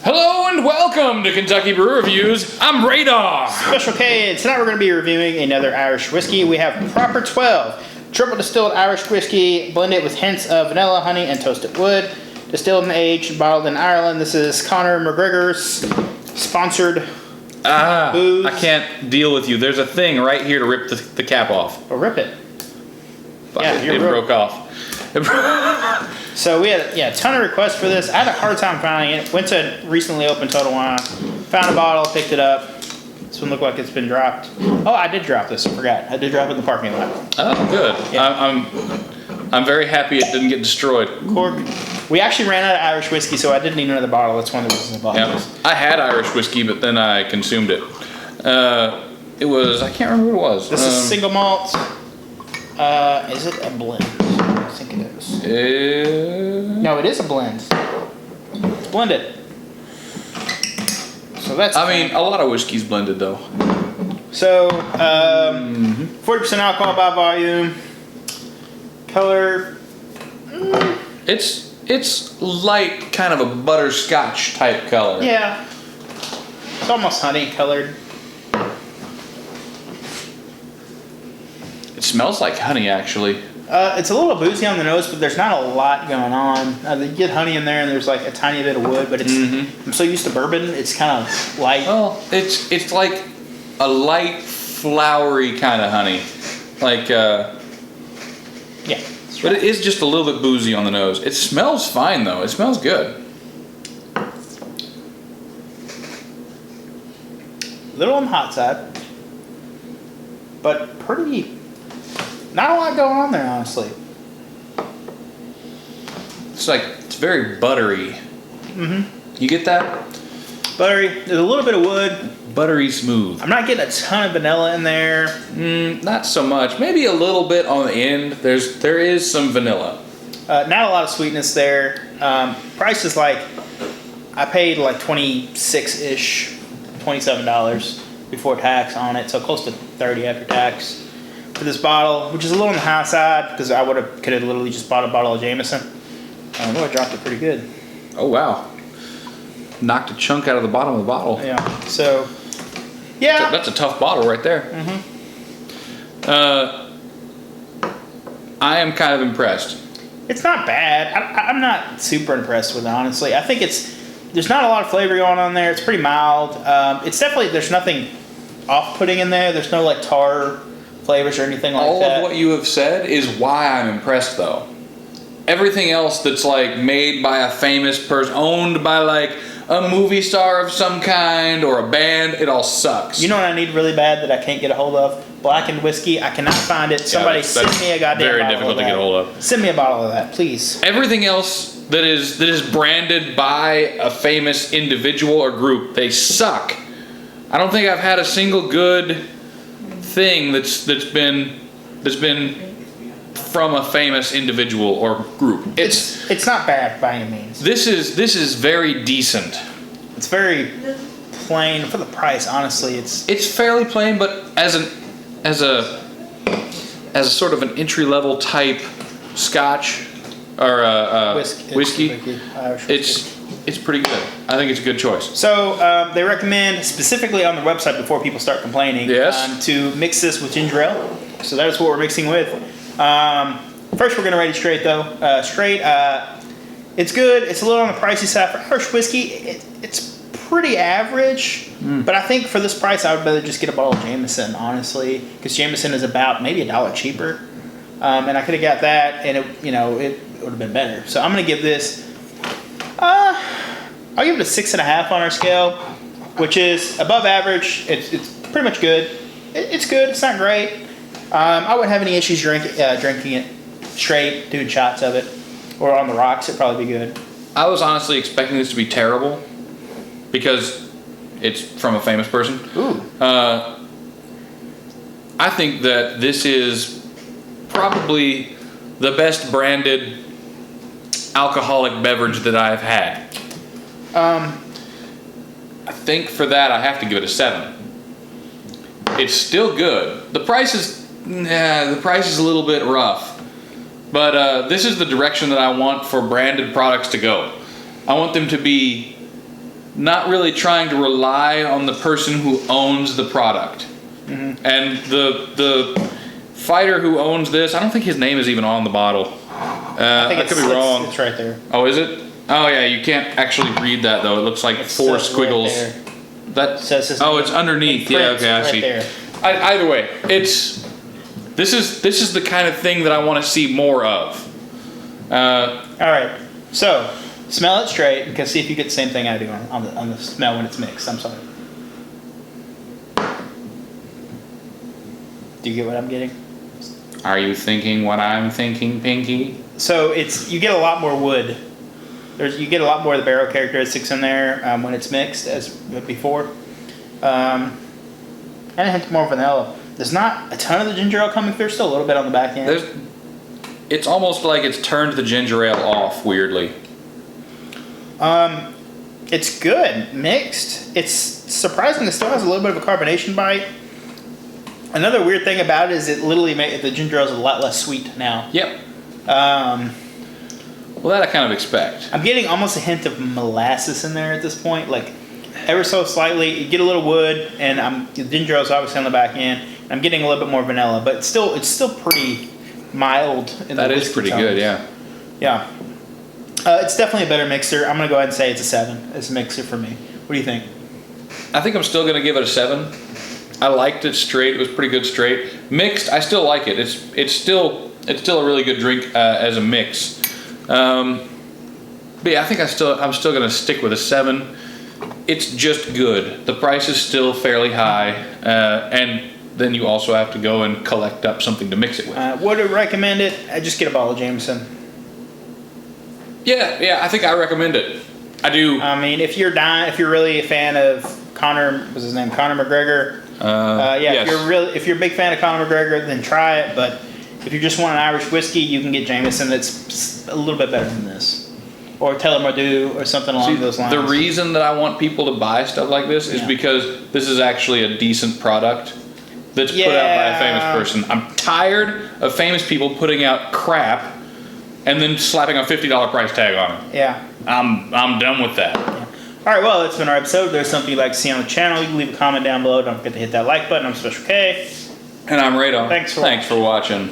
Hello and welcome to Kentucky Brew Reviews. I'm Radar. Special K, and tonight we're going to be reviewing another Irish whiskey. We have Proper 12, triple distilled Irish whiskey, blended with hints of vanilla, honey, and toasted wood. Distilled and aged, bottled in Ireland. This is Conor McGregor's sponsored booze. I can't deal with you. There's a thing right here to rip the cap off. Oh, rip it. Fuck it broke off. So we had a ton of requests for this. I had a hard time finding it. Went to recently opened Total Wine, found a bottle, picked it up. This one looked like it's been dropped. Oh, I did drop this. I forgot. I did drop it in the parking lot. Oh, good. Yeah. I'm very happy it didn't get destroyed. Cork. We actually ran out of Irish whiskey, so I didn't need another bottle. That's one of the reasons I bought this. I had Irish whiskey, but then I consumed it. It was, I can't remember what it was. This is single malt. Is it a blend? I think it is. No, it is a blend. It's blended. So that's. I mean, a lot of whiskey's blended though. So, 40% alcohol by volume. Color. It's light, kind of a butterscotch type color. Yeah. It's almost honey colored. It smells like honey, actually. It's a little boozy on the nose, but there's not a lot going on. You get honey in there, and there's like a tiny bit of wood, but it's. I'm so used to bourbon, it's kind of light. Well, it's like a light, flowery kind of honey, like. Yeah. But it is just a little bit boozy on the nose. It smells fine though. It smells good. Little on the hot side, but pretty. Not a lot going on there, honestly. It's very buttery. You get that? Buttery. There's a little bit of wood. Buttery smooth. I'm not getting a ton of vanilla in there. Not so much. Maybe a little bit on the end. There is some vanilla. Not a lot of sweetness there. Price is like, I paid like $26-ish, $27 before tax on it, so close to $30 after tax for this bottle, which is a little on the high side because I could have literally just bought a bottle of Jameson. I know I dropped it pretty good. Oh wow! Knocked a chunk out of the bottom of the bottle. Yeah. So. Yeah. That's a tough bottle right there. I am kind of impressed. It's not bad. I'm not super impressed with it, honestly. I think there's not a lot of flavor going on there. It's pretty mild. It's definitely, there's nothing off-putting in there. There's no like tar flavors or anything like that. All of what you have said is why I'm impressed though. Everything else that's like made by a famous person, owned by like a movie star of some kind or a band, it all sucks. You know what I need really bad that I can't get a hold of? Blackened whiskey. I cannot find it. Somebody send me a goddamn very bottle difficult of that. to get a hold of. Send me a bottle of that, please. Everything else that is branded by a famous individual or group, they suck. I don't think I've had a single good thing that's been from a famous individual or group. It's not bad by any means. This is very decent. It's very plain for the price. Honestly, it's fairly plain, but as a sort of an entry level type Scotch or whiskey, it's pretty good. I think it's a good choice. So they recommend specifically on the website before people start complaining to mix this with ginger ale. So that is what we're mixing with. First, we're going to rate it straight though. It's good. It's a little on the pricey side for Irish whiskey. It's pretty average, but I think for this price, I would rather just get a bottle of Jameson, honestly, because Jameson is about maybe $1 cheaper, and I could have got that, and it would have been better. So I'm going to give this. I'll give it a 6.5 on our scale, which is above average. It's pretty much good. It's good. It's not great. I wouldn't have any issues drinking it straight, doing shots of it, or on the rocks. It'd probably be good. I was honestly expecting this to be terrible because it's from a famous person. Ooh. I think that this is probably the best branded alcoholic beverage that I've had. I think for that I have to give it a 7. It's still good. The price is a little bit rough, but this is the direction that I want for branded products to go. I want them to be not really trying to rely on the person who owns the product. And the fighter who owns this, I don't think his name is even on the bottle. I could be wrong. It's right there. Oh, is it? Oh yeah, you can't actually read that though. It looks like four squiggles. Right that says his oh, name. it's underneath. Yeah, okay, I see. There. Either way, this is the kind of thing that I want to see more of. All right, so smell it straight and see if you get the same thing I do on the smell when it's mixed. I'm sorry. Do you get what I'm getting? Are you thinking what I'm thinking, Pinky? So you get a lot more wood. You get a lot more of the barrel characteristics in there when it's mixed as before, and a hint more vanilla. There's not a ton of the ginger ale coming through. Still a little bit on the back end. It's almost like it's turned the ginger ale off weirdly. It's good mixed. It's surprising. It still has a little bit of a carbonation bite. Another weird thing about it is it literally made the ginger ale is a lot less sweet now. Yep. Well, that I kind of expect. I'm getting almost a hint of molasses in there at this point, like ever so slightly. You get a little wood, and the ginger ale is obviously on the back end. I'm getting a little bit more vanilla, but it's still pretty mild. That is pretty good, yeah. Yeah. It's definitely a better mixer. I'm gonna go ahead and say it's a 7 as a mixer for me. What do you think? I think I'm still gonna give it a 7. I liked it straight. It was pretty good straight. Mixed, I still like it. It's still a really good drink as a mix. But yeah, I think I'm still gonna stick with a 7. It's just good. The price is still fairly high, and then you also have to go and collect up something to mix it with. Would I recommend it? I just get a bottle of Jameson. Yeah, I think I recommend it. I do. I mean, if you're really a fan of Conor McGregor. Yes. If you're a big fan of Conor McGregor, then try it. But if you just want an Irish whiskey, you can get Jameson that's a little bit better than this, or Tellermadu, or something along those lines. The reason that I want people to buy stuff like this is because this is actually a decent product that's put out by a famous person. I'm tired of famous people putting out crap and then slapping a $50 price tag on it. Yeah. I'm done with that. Yeah. All right, well, that's been our episode. If there's something you'd like to see on the channel, you can leave a comment down below. Don't forget to hit that like button. I'm Special K. And I'm Radon. Thanks for watching.